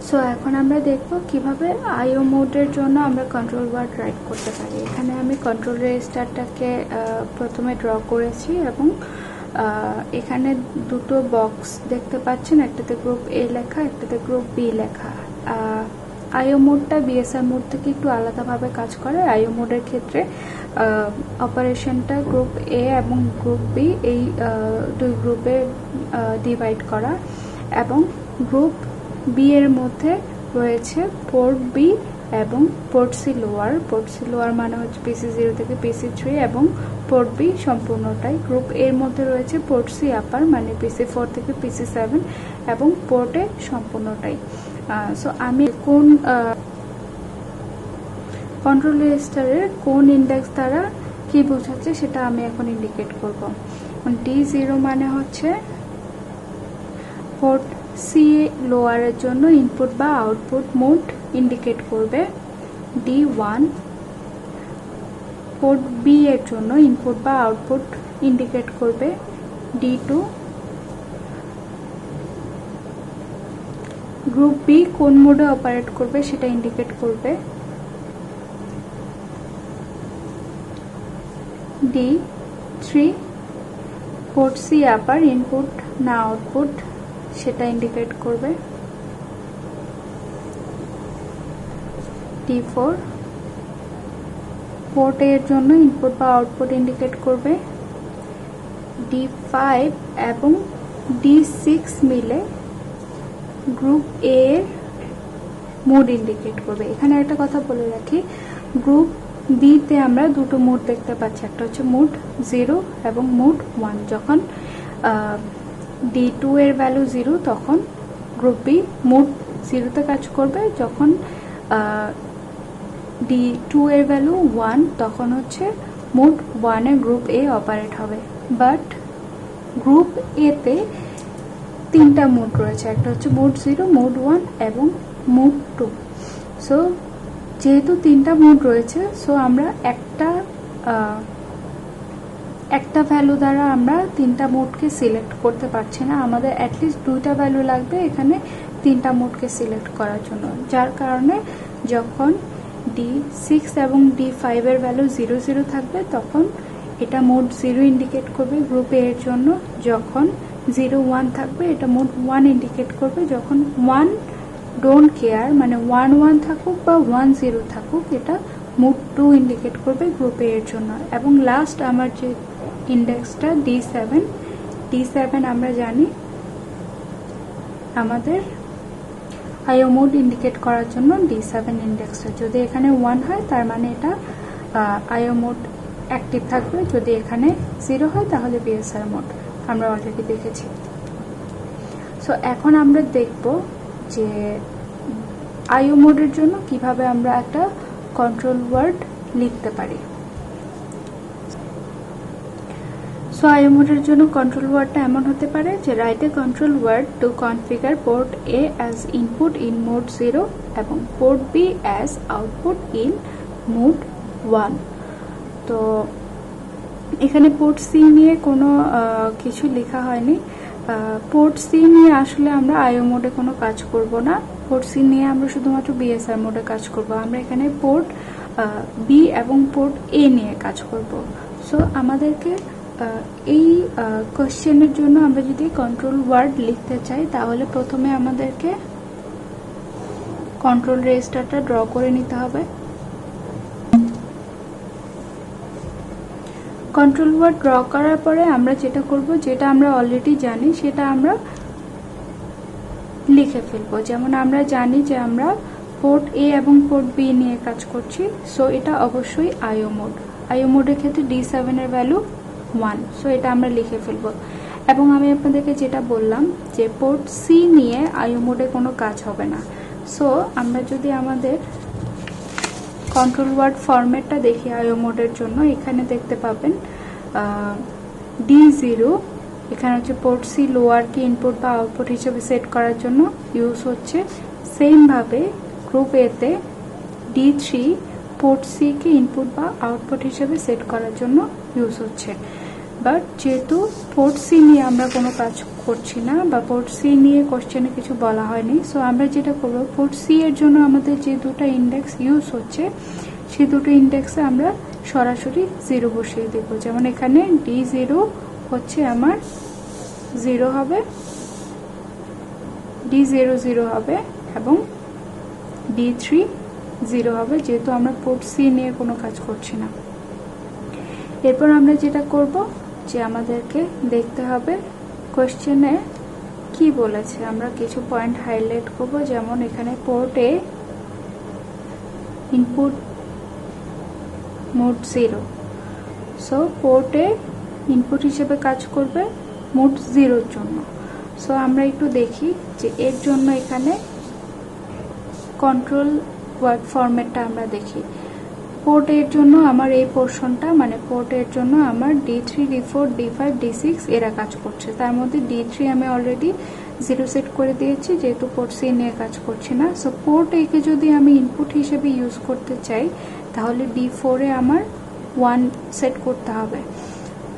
So এখন আমরা দেখব কিভাবে আইও মোডের জন্য আমরা কন্ট্রোল ওয়ার্ড রাইট করতে পারি। এখানে আমি কন্ট্রোল রেজিস্টারটাকে প্রথমে ড্র করেছি এবং এখানে দুটো বক্স দেখতে পাচ্ছেন, একটাতে গ্রুপ এ লেখা, একটাতে গ্রুপ বি লেখা। আইও মোডটা বিএসআর মোড থেকে একটু আলাদাভাবে কাজ করে। আইও মোডের ক্ষেত্রে অপারেশনটা গ্রুপ এ এবং গ্রুপ বি এই দুই গ্রুপে ডিভাইড করা, এবং গ্রুপ বি এর মধ্যে রয়েছে পোর্ট বি এবং port C lower. Port C lower মানে হচ্ছে পিসি 0 থেকে পিসি 3 এবং পোর্ট বি সম্পূর্ণটাই। গ্রুপ এর মধ্যে রয়েছে পোর্ট সি আপার মানে পিসি 4 থেকে পিসি 7 এবং পোর্ট এ সম্পূর্ণটাই। সো আমি কোন কন্ট্রোল রেজিস্টারের কোন ইন্ডেক্স দ্বারা কি বোঝাচ্ছে সেটা আমি এখন ইন্ডিকেট করব। D0 মানে হচ্ছে পোর্ট সি লোয়ারের জন্য ইনপুট বা আউটপুট মোড ইন্ডিকেট করবে। D1 পোর্ট বি এর জন্য ইনপুট বা আউটপুট ইন্ডিকেট করবে। D2 গ্রুপ বি কোন মোডে অপারেট করবে সেটা ইন্ডিকেট করবে। D3 পোর্ট সি আপার ইনপুট না আউটপুট সেটা ইন্ডিকেট করবে। D4 পোর্ট এর জন্য ইনপুট বা আউটপুট ইন্ডিকেট করবে। D5 এবং D6 মিলে গ্রুপ এ এর মোড ইন্ডিকেট করবে। এখানে একটা কথা বলে রাখি, গ্রুপ বি তে আমরা দুটো মোড দেখতে পাচ্ছি, একটা হচ্ছে মোড 0 এবং মোড 1। যখন D2 এর ভ্যালু 0 তখন গ্রুপ বি মোড 0 তে কাজ করবে, যখন D2 এর ভ্যালু 1 তখন হচ্ছে মোড 1 এ গ্রুপ এ অপারেট হবে। বাট গ্রুপ এ তে তিনটা মোড রয়েছে, একটা হচ্ছে মোড 0, মোড 1 এবং মোড 2। সো যেহেতু তিনটা মোড রয়েছে, সো আমরা একটা ভ্যালু দ্বারা আমরা তিনটা মোডকে সিলেক্ট করতে পারছি না, আমাদের অ্যাটলিস্ট দুইটা ভ্যালু লাগবে এখানে তিনটা মোডকে সিলেক্ট করার জন্য। যার কারণে যখন D6 এবং D5 এর ভ্যালু 0 0 থাকবে তখন এটা মোড 0 ইন্ডিকেট করবে গ্রুপ এ এর জন্য। যখন 0 1 থাকবে এটা মোড 1 ইন্ডিকেট করবে। যখন 1 ডোন্ট কেয়ার মানে 1 1 থাকুক বা 1 0 থাকুক এটা মোড 2 ইন্ডিকেট করবে গ্রুপ এ এর জন্য। এবং লাস্ট আমার যে ইন্ডেক্সটা D7 আমরা জানি আমাদের আইও মোড ইন্ডিকেট করার জন্য D7 ইন্ডেক্সটা। যদি এখানে 1 হয় তার মানে এটা আইও মোড অ্যাক্টিভ থাকবে, যদি এখানে 0 হয় তাহলে বিএসআর মোড, আমরা অলরেডি দেখেছি। সো এখন আমরা দেখব যে আইও মোডের জন্য কিভাবে আমরা একটা কন্ট্রোল ওয়ার্ড লিখতে পারি। সো আইও মোডের জন্য কন্ট্রোল ওয়ার্ডটা এমন হতে পারে যে write A control word to configure port A as input in mode 0 এবং port B as output in mode 1। তো এখানে পোর্ট সি নিয়ে কোনো কিছু লেখা হয়নি। পোর্ট সি নিয়ে আসলে আমরা আইও মোডে কোনো কাজ করব না, পোর্ট সি নিয়ে আমরা শুধুমাত্র বিএসআর মোডে কাজ করব। আমরা এখানে পোর্ট বি এবং পোর্ট এ নিয়ে কাজ করব। সো আমাদেরকে এই কোশ্চেনের জন্য আমরা যদি কন্ট্রোল ওয়ার্ড লিখতে চাই তাহলে প্রথমে আমাদেরকে কন্ট্রোল রেজিস্টারটা ড্র করে নিতে হবে। কন্ট্রোল ওয়ার্ড ড্র করার পরে আমরা যেটা করব, যেটা আমরা অলরেডি জানি সেটা আমরা লিখে ফেলবো। যেমন আমরা জানি যে আমরা পোর্ট এ এবং পোর্ট বি নিয়ে কাজ করছি, সো এটা অবশ্যই আইও মোড। আইও মোডের ক্ষেত্রে D7 এর ভ্যালু 1, সো এটা আমরা লিখে ফেলবো। এবং আমি আপনাদেরকে যেটা বললাম যে পোর্ট সি নিয়ে আইও মোডে কোনো কাজ হবে না। সো আমরা যদি আমাদের কন্ট্রোল ওয়ার্ড ফরম্যাটটা দেখি আইও মোডের জন্য, এখানে দেখতে পাবেন D0 এখানে হচ্ছে পোর্ট সি লোয়ারকে ইনপুট বা আউটপুট হিসেবে সেট করার জন্য ইউজ হচ্ছে। সেম ভাবে গ্রুপ এ তে D3 port C K input বা আউটপুট হিসেবে সেট করার জন্য ইউজ হচ্ছে। বাট যেহেতু পোর্ট সি নিয়ে আমরা কোনো কাজ করছি না, বা পোর্ট সি নিয়ে কোশ্চেনে কিছু বলা হয়নি। সো আমরা যেটা করব, পোর্ট সি এর জন্য আমাদের যে দুটো ইন্ডেক্স ইউজ হচ্ছে সেই দুটো ইন্ডেক্সে আমরা সরাসরি 0 বসিয়ে দেব। যেমন এখানে D0 হচ্ছে আমার 0 হবে, D00 হবে এবং D3 0 হবে, যেহেতু আমরা পোর্ট সি নিয়ে কোনো কাজ করছি না। এরপর আমরা যেটা করব যে আমাদেরকে দেখতে হবে কোশ্চেনে কি বলেছে। আমরা কিছু পয়েন্ট হাইলাইট করব, যেমন এখানে পোর্টে ইনপুট মোড 0, সো পোর্টে ইনপুট হিসেবে কাজ করবে মোড 0-র জন্য। সো আমরা একটু দেখি যে এর জন্য এখানে কন্ট্রোল ওয়ার্ড ফরম্যাটটা আমরা দেখি। পোর্ট এর জন্য আমার এই পোর্শনটা, মানে পোর্ট এর জন্য আমার D3, D4, D5, D6 এরা কাজ করছে। তার মধ্যে D3 আমি অলরেডি 0 সেট করে দিয়েছি, যেহেতু পোর্ট সি নিয়ে কাজ করছি না। সো পোর্ট একে যদি আমি ইনপুট হিসেবে ইউজ করতে চাই তাহলে D4 এ আমার 1 সেট করতে হবে,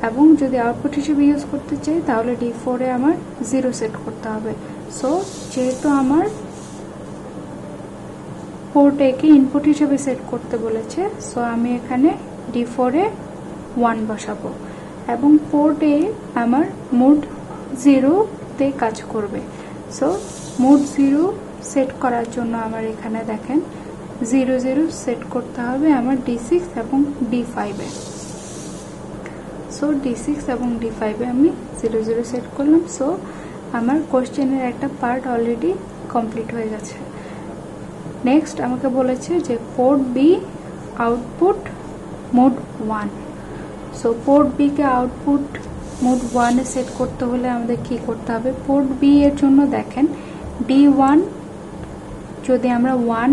এবং যদি আউটপুট হিসেবে ইউজ করতে চাই তাহলে D4 এ আমার 0 সেট করতে হবে। সো যেহেতু আমার পোর্ট একে ইনপুট হিসেবে সেট করতে বলেছে, সো আমি এখানে D4 এ 1 বসাবো, এবং পোর্ট এ আমার মোড 0-তে কাজ করবে। সো মোড 0 সেট করার জন্য আমার এখানে দেখেন 00 সেট করতে হবে আমার D6 এবং D5 এ। সো D6 এবং D5 এ আমি 00 সেট করলাম। সো আমার কোশ্চেনের একটা পার্ট অলরেডি কমপ্লিট হয়ে গেছে। নেক্সট আমাকে বলেছে যে port B output mode 1। So port B কে আউটপুট মোড 1 এ সেট করতে হলে আমাদের কি করতে হবে, পোর্ট বি এর জন্য দেখেন D1 যদি আমরা 1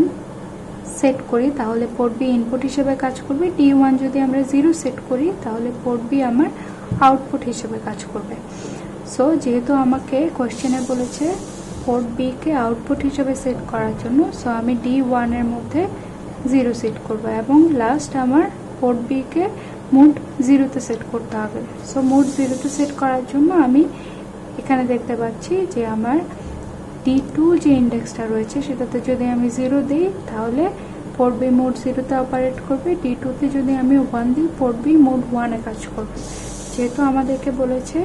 সেট করি তাহলে পোর্ট বি ইনপুট হিসেবে কাজ করবে, D1 যদি আমরা 0 সেট করি তাহলে পোর্ট বি আমার আউটপুট হিসেবে কাজ করবে। সো যেহেতু আমাকে কোশ্চেনে বলেছে পোর্ট বি কে আউটপুট হিসেবে সেট করার জন্য, সো আমি D1 এর মধ্যে 0 সেট করব, এবং লাস্ট আমার পোর্ট বি কে মোড 0-তে সেট করতে হবে। সো মোড 0-তে সেট করার জন্য আমি এখানে দেখতে পাচ্ছি যে আমার D2 যে ইন্ডেক্সটা রয়েছে সেটাতে যদি আমি 0 দিই তাহলে পোর্ট বি মোড 0-তে অপারেট করবে, D2-তে যদি আমি 1 দিই পোর্ট বি মোড 1-এ কাজ করবে। যেহেতু আমাদেরকে বলেছে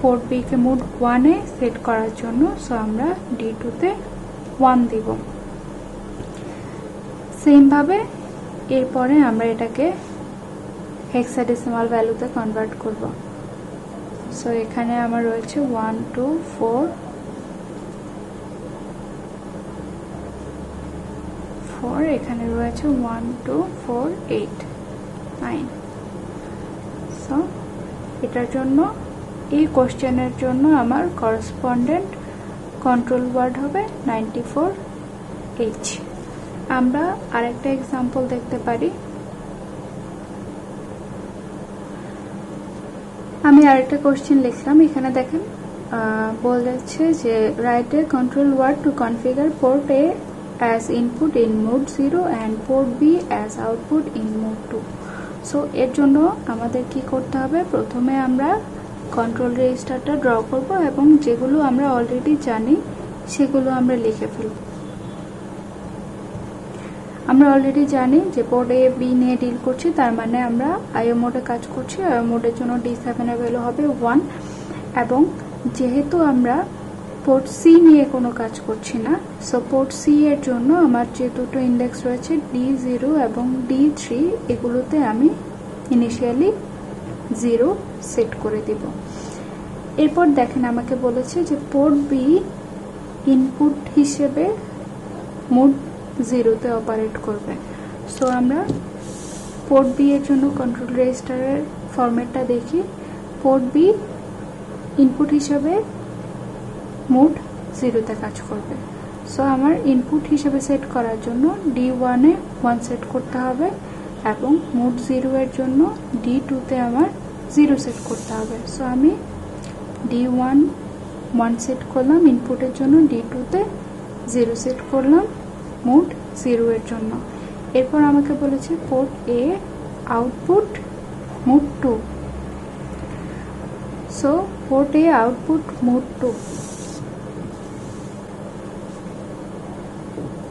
পোর্ট বি কে মোড 1-এ সেট করার জন্য, সো আমরা D2-তে 1 দিব। সেম ভাবে এরপরে আমরা এটাকে হেক্সাডেসিমাল ভ্যালুতে কনভার্ট করব। সো এখানে আমার রয়েছে 1 2 4 4, এখানে রয়েছে 1 2 4 8 9। সো এটার জন্য এই কোশ্চেনের জন্য আমার করসপন্ডেন্ট কন্ট্রোল ওয়ার্ড হবে 94H। আমরা আরেকটা এক্সাম্পল দেখতে পারি। আমি আরেকটা কোশ্চেন লিখলাম, এখানে দেখেন বলেছে যে write A control word to configure port A as input in mode 0 and port B as output in mode 2। So এর জন্য আমাদের কি করতে হবে, প্রথমে আমরা কন্ট্রোল রেজিস্টারটা ড্র করব এবং যেগুলো আমরা অলরেডি জানি সেগুলো আমরা লিখে ফেলব। আমরা অলরেডি জানি যে পোর্ট এ বি নিয়ে ডিল করছি, তার মানে আমরা আইও মোডে কাজ করছি। আইও মোডের জন্য D7 এর ভ্যালু হবে 1, এবং যেহেতু আমরা পোর্ট সি নিয়ে কোনো কাজ করছি না, সো পোর্ট সি এর জন্য আমার যে দুটো ইন্ডেক্স রয়েছে D0 এবং D3, এগুলোতে আমি ইনিশিয়ালি 0 সেট করে দিব। এরপর দেখেন আমাকে বলেছে যে পোর্ট বি ইনপুট হিসেবে মোড 0-তে অপারেট করবে। সো আমরা পোর্ট বি এর জন্য কন্ট্রোল রেজিস্টারের ফরম্যাটটা দেখি। পোর্ট বি ইনপুট হিসেবে মোড 0-তে কাজ করবে। সো আমার ইনপুট হিসেবে সেট করার জন্য D1-এ 1 সেট করতে হবে, এবং মোড 0 এর জন্য D2-তে আমার 0 সেট করতে হবে। সো আমি D1 1 সেট করলাম ইনপুটের জন্য, D2-তে 0 সেট করলাম মোড 0 এর জন্য। এরপর আমাকে বলেছে পোর্ট এ আউটপুট মোড 2। সো পোর্ট এ আউটপুট মোড 2,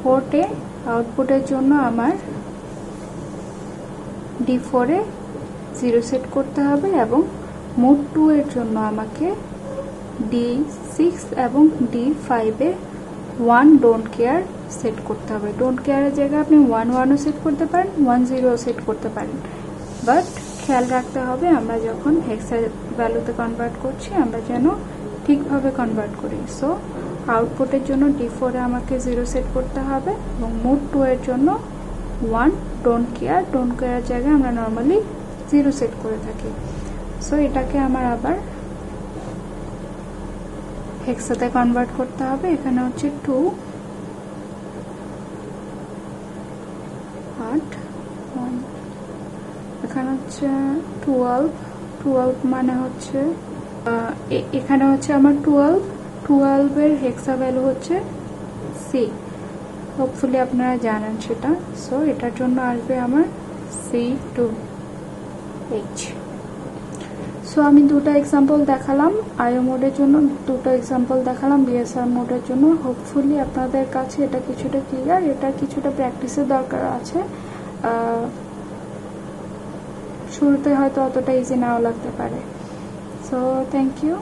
পোর্ট এ আউটপুটের জন্য আমার D4 এ 0 সেট করতে হবে এবং মোড 2 এর জন্য আমাকে D6 এবং D5 A 1 don't care set করতে হবে। ডোন্ট কেয়ারের জায়গায় আপনি 1-1ও সেট করতে পারেন, 1-0ও সেট করতে পারেন, বাট খেয়াল রাখতে হবে আমরা যখন হেক্সা ভ্যালুতে কনভার্ট করছি আমরা যেন ঠিকভাবে কনভার্ট করি। সো আউটপুটের জন্য D4 এ আমাকে 0 সেট করতে হবে এবং মোড 2 এর জন্য 1 ডোন্ট কেয়ারের জায়গায় আমরা নর্মালি 0 সেট করে থাকি। সো এটাকে আমার আবার হেক্সাতে কনভার্ট করতে হবে। এখানে হচ্ছে 2 8 1, এখানে হচ্ছে 12 মানে হচ্ছে এখানে হচ্ছে আমার 12 এর হেক্সা ভ্যালু হচ্ছে সি, হোপফুলি আপনারা জানেন সেটা। সো এটার জন্য আসবে আমার C2H। সো আমি দুটো এক্সাম্পল দেখালাম আইও মোডের জন্য, দুটো এক্সাম্পল দেখালাম বিএসআর মোডের জন্য। হোপফুলি আপনাদের কাছে এটা কিছুটা ক্লিয়ার, এটা কিছুটা প্র্যাকটিসের দরকার আছে, শুরুতে হয়তো অতটা ইজি নাও লাগতে পারে। So thank you.